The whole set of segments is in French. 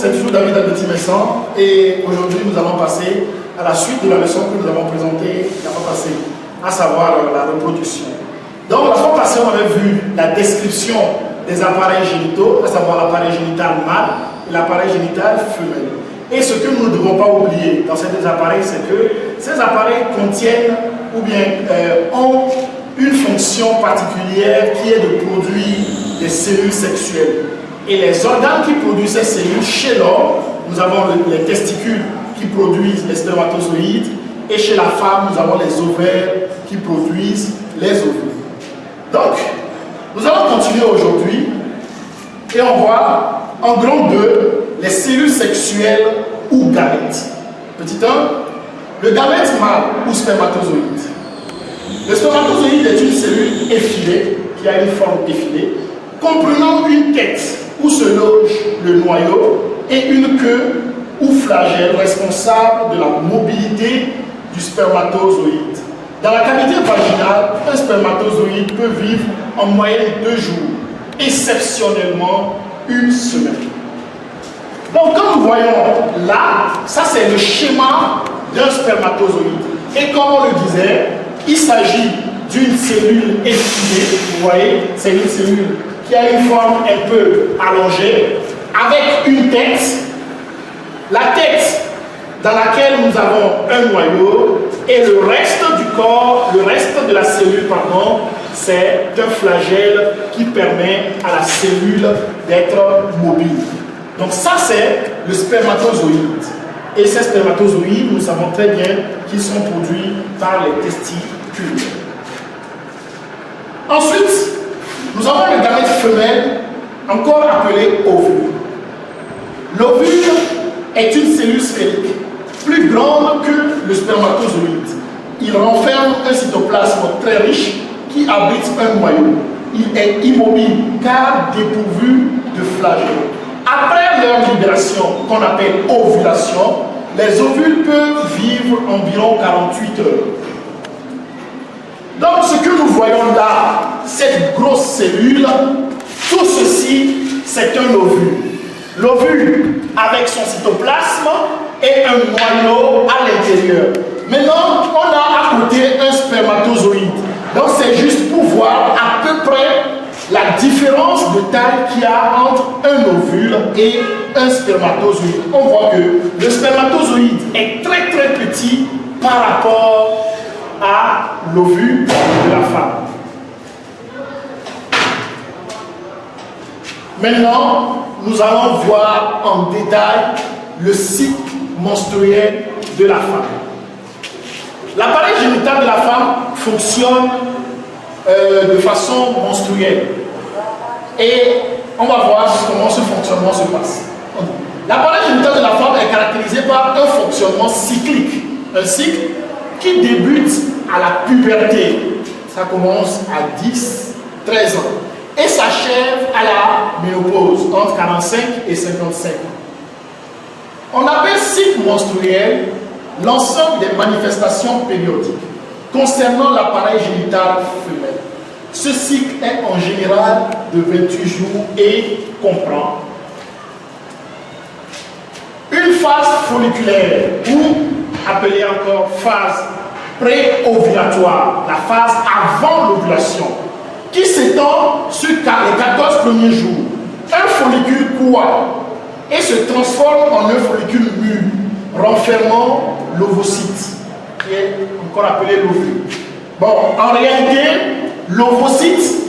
c'est toujours David Abeti-Messan et aujourd'hui nous allons passer à la suite de la leçon que nous avons présentée la fois passée, à savoir la reproduction. Donc la fois passée on avait vu la description des appareils génitaux, à savoir l'appareil génital mâle et l'appareil génital femelle. Et ce que nous ne devons pas oublier dans ces deux appareils, c'est que ces appareils contiennent ou bien ont une fonction particulière qui est de produire des cellules sexuelles. Et les organes qui produisent ces cellules chez l'homme, nous avons les testicules qui produisent les spermatozoïdes, et chez la femme, nous avons les ovaires qui produisent les ovules. Donc, nous allons continuer aujourd'hui et on voit en grand 2 les cellules sexuelles ou gamètes. Petit 1, le gamète mâle ou spermatozoïde. Le spermatozoïde est une cellule effilée, qui a une forme effilée, comprenant une tête où se loge le noyau et une queue ou flagelle responsable de la mobilité du spermatozoïde. Dans la cavité vaginale, un spermatozoïde peut vivre en moyenne 2 jours, exceptionnellement 1 semaine. Donc comme nous voyons là, ça c'est le schéma d'un spermatozoïde. Et comme on le disait, il s'agit d'une cellule effilée, vous voyez, c'est une cellule qui a une forme un peu allongée, avec une tête, la tête dans laquelle nous avons un noyau, et le reste du corps, le reste de la cellule, pardon, c'est un flagelle qui permet à la cellule d'être mobile. Donc ça c'est le spermatozoïde. Et ces spermatozoïdes, nous savons très bien qu'ils sont produits par les testicules. Ensuite, nous avons le gamète femelle, encore appelé ovule. L'ovule est une cellule sphérique, plus grande que le spermatozoïde. Il renferme un cytoplasme très riche qui abrite un noyau. Il est immobile car dépourvu de flagelle. Après leur libération, qu'on appelle ovulation, les ovules peuvent vivre environ 48 heures. Donc ce que nous voyons là, cette grosse cellule, tout ceci, c'est un ovule. L'ovule avec son cytoplasme et un noyau à l'intérieur. Maintenant, on a à côté un spermatozoïde. Donc c'est juste pour voir à peu près la différence de taille qu'il y a entre un ovule et un spermatozoïde. On voit que le spermatozoïde est très très petit par rapport à l'ovule de la femme. Maintenant, nous allons voir en détail le cycle menstruel de la femme. L'appareil génital de la femme fonctionne de façon menstruelle. Et on va voir comment ce fonctionnement se passe. L'appareil génital de la femme est caractérisé par un fonctionnement cyclique. Un cycle qui débute à la puberté. Ça commence à 10, 13 ans. Et s'achève à la ménopause, entre 45 et 55 ans. On appelle cycle menstruel l'ensemble des manifestations périodiques concernant l'appareil génital femelle. Ce cycle est en général de 28 jours et comprend une phase folliculaire ou appelée encore phase pré-ovulatoire, la phase avant l'ovulation, qui s'étend sur les 14 premiers jours. Un follicule croît et se transforme en un follicule mûr, renfermant l'ovocyte, qui est encore appelé l'ovule. Bon, en réalité, l'ovocyte,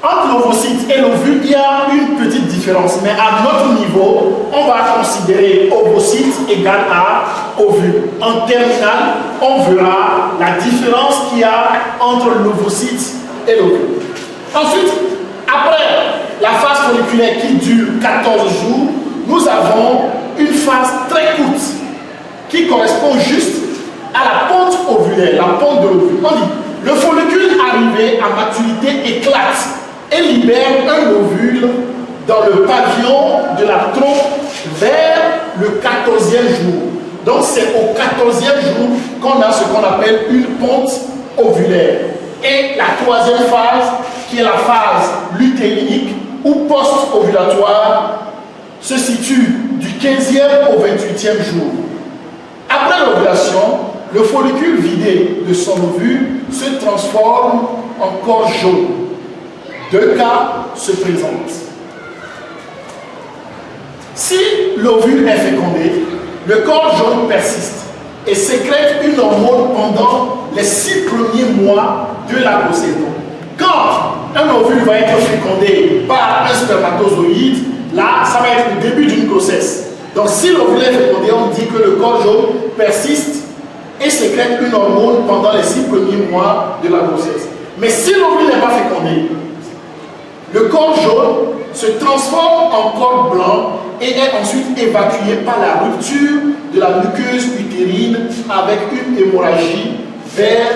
entre l'ovocyte et l'ovule, il y a une petite différence, mais à notre niveau, on va considérer ovocyte égal à ovule. En terminale, on verra la différence qu'il y a entre l'ovocyte et l'ovule. Ensuite, après la phase folliculaire qui dure 14 jours, nous avons une phase très courte qui correspond juste à la pente ovulaire, la pente de l'ovule. On dit, le follicule arrivé à maturité éclate et libère un ovule dans le pavillon de la trompe vers le 14e jour. Donc c'est au 14e jour qu'on a ce qu'on appelle une pente ovulaire. Et la troisième phase, qui est la phase lutéinique ou post-ovulatoire, se situe du 15e au 28e jour. Après l'ovulation, le follicule vidé de son ovule se transforme en corps jaune. Deux cas se présentent. Si l'ovule est fécondé, le corps jaune persiste et sécrète une hormone pendant les 6 premiers mois de la grossesse. Quand un ovule va être fécondé par un spermatozoïde, là, ça va être le début d'une grossesse. Donc si l'ovule est fécondé, on dit que le corps jaune persiste et sécrète une hormone pendant les 6 premiers mois de la grossesse. Mais si l'ovule n'est pas fécondé, le corps jaune se transforme en corps blanc et est ensuite évacué par la rupture de la muqueuse utérine avec une hémorragie vers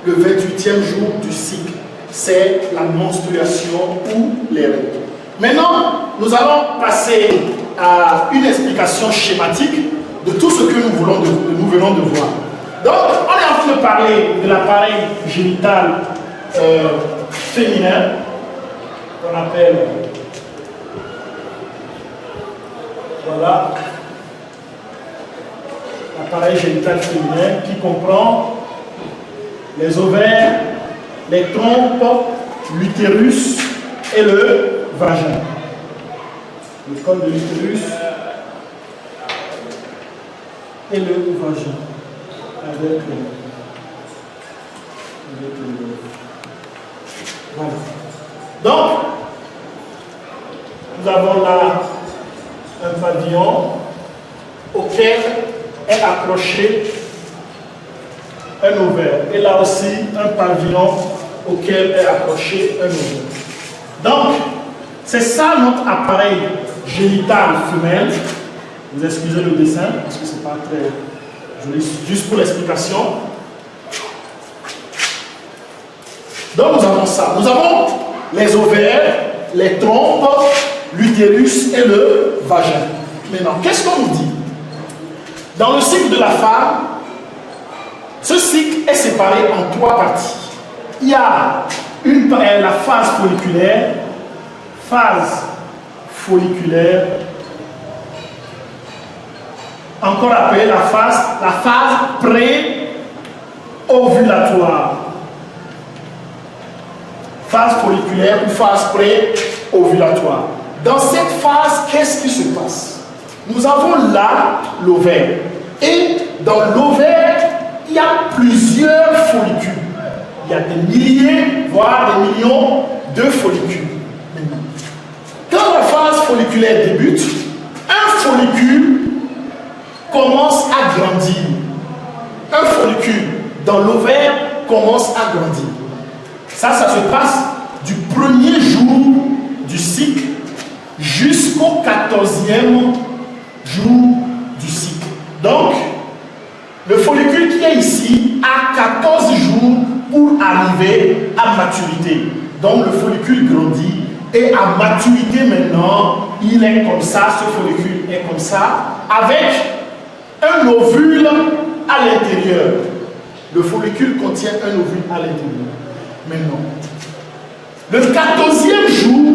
le 28e jour du cycle. C'est la menstruation ou les règles. Maintenant, nous allons passer à une explication schématique de tout ce que nous venons de voir. Donc, on est en train de parler de l'appareil génital féminin, qu'on appelle, voilà, l'appareil génital féminin qui comprend les ovaires, les trompes, l'utérus et le vagin. Le col de l'utérus et le vagin. Avec voilà. Donc, nous avons là un pavillon auquel est accroché un ovaire. Et là aussi, un pavillon auquel est accroché un ovaire. Donc, c'est ça notre appareil génital femelle. Vous excusez le dessin parce que c'est pas très joli, juste pour l'explication. Donc, nous avons ça. Nous avons les ovaires, les trompes, l'utérus et le vagin. Maintenant, qu'est-ce qu'on nous dit? Dans le cycle de la femme, ce cycle est séparé en 3 parties. Il y a la phase folliculaire, encore appelée la phase pré-ovulatoire. Phase folliculaire ou phase pré-ovulatoire. Dans cette phase, qu'est-ce qui se passe? Nous avons là l'ovaire. Et dans l'ovaire, il y a plusieurs follicules. Il y a des milliers, voire des millions de follicules. Quand la phase folliculaire débute, un follicule commence à grandir. Un follicule dans l'ovaire commence à grandir. Ça se passe du premier jour du cycle jusqu'au 14e jour du cycle. Donc, le follicule qui est ici a 14 jours pour arriver à maturité. Donc, le follicule grandit et à maturité maintenant, il est comme ça, ce follicule est comme ça, avec un ovule à l'intérieur. Le follicule contient un ovule à l'intérieur. Maintenant, le 14e jour,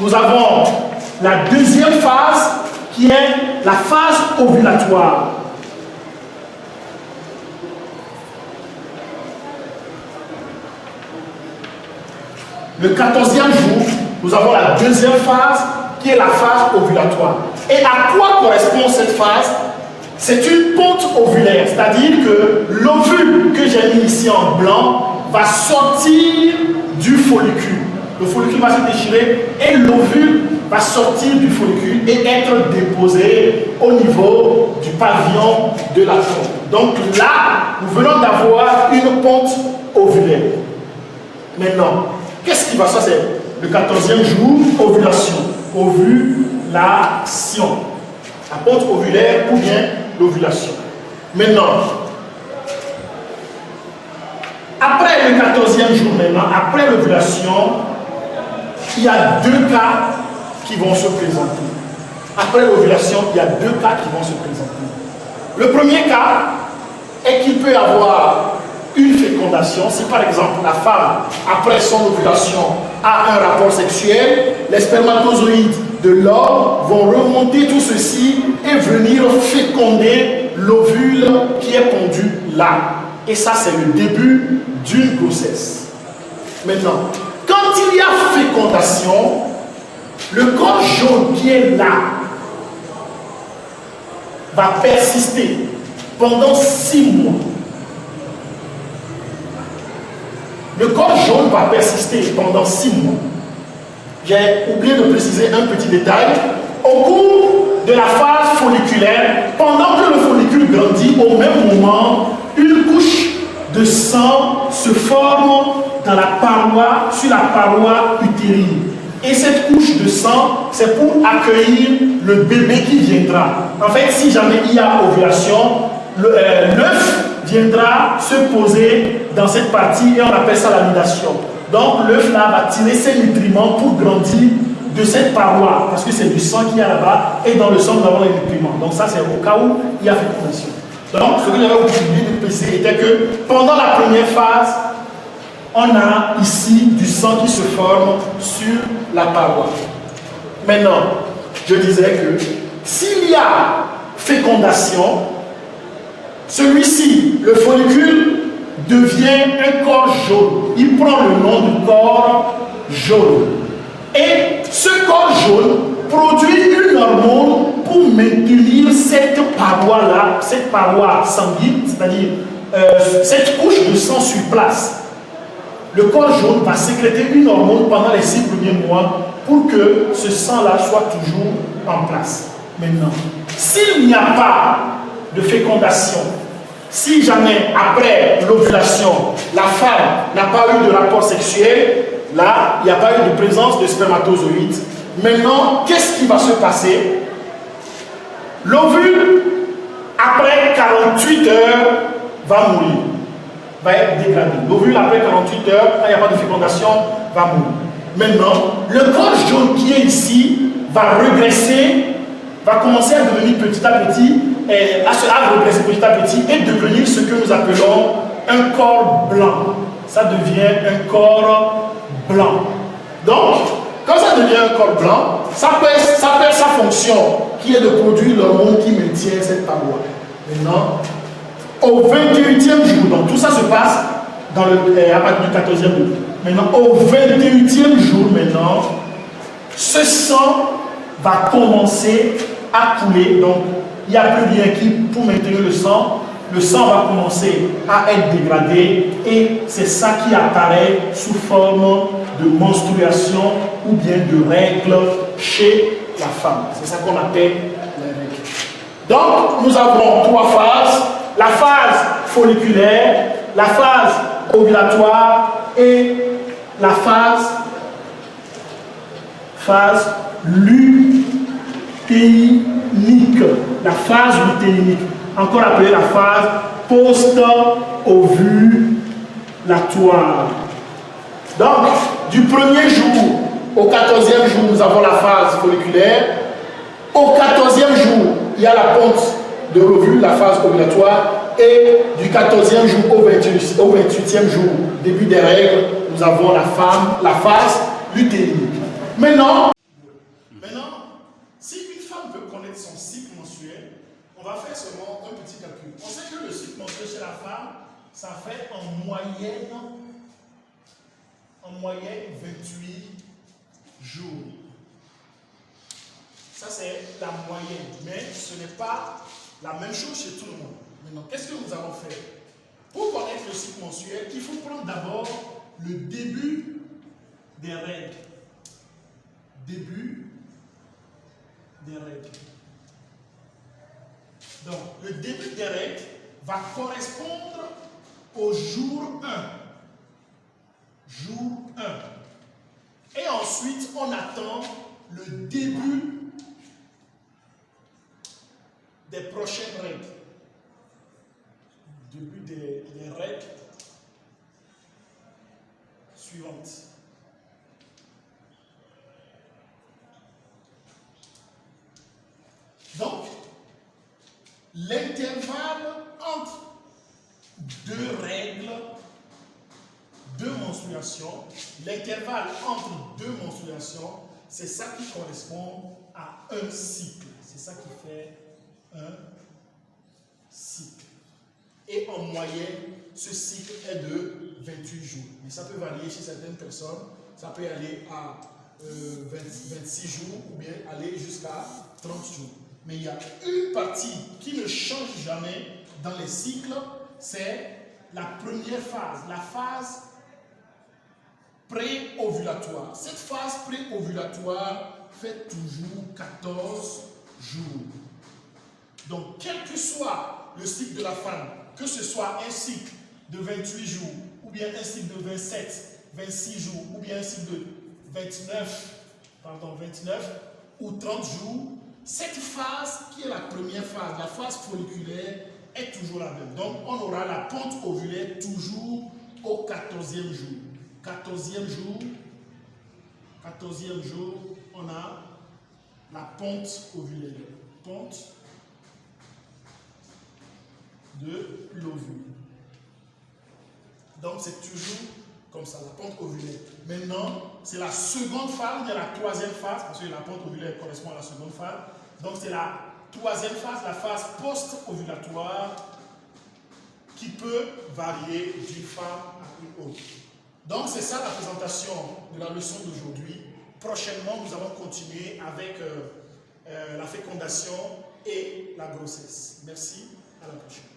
nous avons la deuxième phase qui est la phase ovulatoire. Le 14e jour, nous avons la deuxième phase qui est la phase ovulatoire. Et à quoi correspond cette phase? C'est une ponte ovulaire, c'est-à-dire que l'ovule que j'ai mis ici en blanc va sortir du follicule. Le follicule va se déchirer et l'ovule va sortir du follicule et être déposé au niveau du pavillon de la trompe. Donc là, nous venons d'avoir une ponte ovulaire. Maintenant, qu'est-ce qui va se passer? Le 14e jour, ovulation. Ovulation. La ponte ovulaire ou bien l'ovulation. Maintenant, après le 14e jour maintenant, après l'ovulation, il y a 2 cas qui vont se présenter. Après l'ovulation, il y a 2 cas qui vont se présenter. Le premier cas est qu'il peut y avoir une fécondation. Si par exemple la femme, après son ovulation, a un rapport sexuel, les spermatozoïdes de l'homme vont remonter tout ceci et venir féconder l'ovule qui est pondu là. Et ça, c'est le début d'une grossesse. Maintenant, quand il y a fécondation, le corps jaune qui est là va persister pendant 6 mois. Le corps jaune va persister pendant 6 mois. J'ai oublié de préciser un petit détail. Au cours de la phase folliculaire, pendant que le follicule grandit, au même moment, une couche de sang se forme dans la paroi, sur la paroi utérine. Et cette couche de sang, c'est pour accueillir le bébé qui viendra. En fait, si jamais il y a ovulation, l'œuf viendra se poser dans cette partie et on appelle ça la nidation. Donc l'œuf là va tirer ses nutriments pour grandir de cette paroi, parce que c'est du sang qu'il y a là-bas, et dans le sang nous avons les nutriments. Donc ça c'est au cas où il y a fécondation. Donc ce que j'avais oublié de préciser était que pendant la première phase, on a ici du sang qui se forme sur la paroi. Maintenant, je disais que s'il y a fécondation, celui-ci, le follicule, devient un corps jaune. Il prend le nom de corps jaune. Et ce corps jaune produit une hormone pour maintenir cette paroi-là, cette paroi sanguine, c'est-à-dire cette couche de sang sur place. Le corps jaune va sécréter une hormone pendant les 6 premiers mois pour que ce sang-là soit toujours en place. Maintenant, s'il n'y a pas de fécondation, si jamais après l'ovulation, la femme n'a pas eu de rapport sexuel, là, il n'y a pas eu de présence de spermatozoïdes. Maintenant, qu'est-ce qui va se passer? L'ovule, après 48 heures, va mourir, va être dégradé. L'ovule, après 48 heures, quand il n'y a pas de fécondation, va mourir. Maintenant, le corps jaune qui est ici va regresser, va commencer à devenir petit à petit, à regresser petit à petit et devenir ce que nous appelons un corps blanc. Ça devient un corps blanc. Donc, quand ça devient un corps blanc, ça perd sa fonction qui est de produire l'hormone qui maintient cette paroi. Maintenant, au 28e jour, donc tout ça se passe à partir du 14e jour. Maintenant, au 21e jour, maintenant, ce sang va commencer à couler. Donc, il n'y a plus rien qui, pour maintenir le sang va commencer à être dégradé et c'est ça qui apparaît sous forme de menstruation ou bien de règles chez la femme. C'est ça qu'on appelle les règles. Donc, nous avons 3 phases. La phase folliculaire, la phase ovulatoire et la phase lutéinique. La phase lutéinique, encore appelée la phase post-ovulatoire. Donc, du 1er jour au 14e jour, nous avons la phase folliculaire. Au 14e jour, il y a la ponte de l'ovule, la phase ovulatoire. Et du 14e jour au 28e jour, début des règles, nous avons la phase lutéinique. Maintenant, si une femme veut connaître son cycle menstruel, on va faire seulement un petit calcul. On sait que le cycle menstruel chez la femme, ça fait en moyenne 28 jours. Ça, c'est la moyenne, mais ce n'est pas la même chose chez tout le monde. Maintenant, qu'est-ce que nous allons faire? Pour connaître le cycle menstruel, il faut prendre d'abord le début des règles. Début des règles. Donc, le début des règles va correspondre au jour 1. Jour 1. Et ensuite, on attend le début des prochaines règles. Début des règles suivantes. Donc, l'intervalle entre 2 règles, 2 menstruations, l'intervalle entre 2 menstruations c'est ça qui correspond à un cycle. C'est ça qui fait un cycle. Et en moyenne, ce cycle est de 28 jours. Mais ça peut varier chez certaines personnes. Ça peut aller à 26 jours ou bien aller jusqu'à 30 jours. Mais il y a une partie qui ne change jamais dans les cycles, c'est la première phase, la phase pré-ovulatoire. Cette phase pré-ovulatoire fait toujours 14 jours. Donc, quel que soit le cycle de la femme, que ce soit un cycle de 28 jours, ou bien un cycle de 27, 26 jours, ou bien un cycle de 29 ou 30 jours, cette phase qui est la première phase, la phase folliculaire, est toujours la même. Donc, on aura la pente ovulaire toujours au 14e jour. 14e jour, on a la ponte ovulaire. Ponte de l'ovule. Donc, c'est toujours comme ça, la pente ovulaire. Maintenant, c'est la seconde phase, ou la troisième phase, parce que la pente ovulaire correspond à la seconde phase. Donc, c'est la troisième phase, la phase post-ovulatoire, qui peut varier d'une femme à une autre. Donc, c'est ça la présentation de la leçon d'aujourd'hui. Prochainement, nous allons continuer avec la fécondation et la grossesse. Merci, à la prochaine.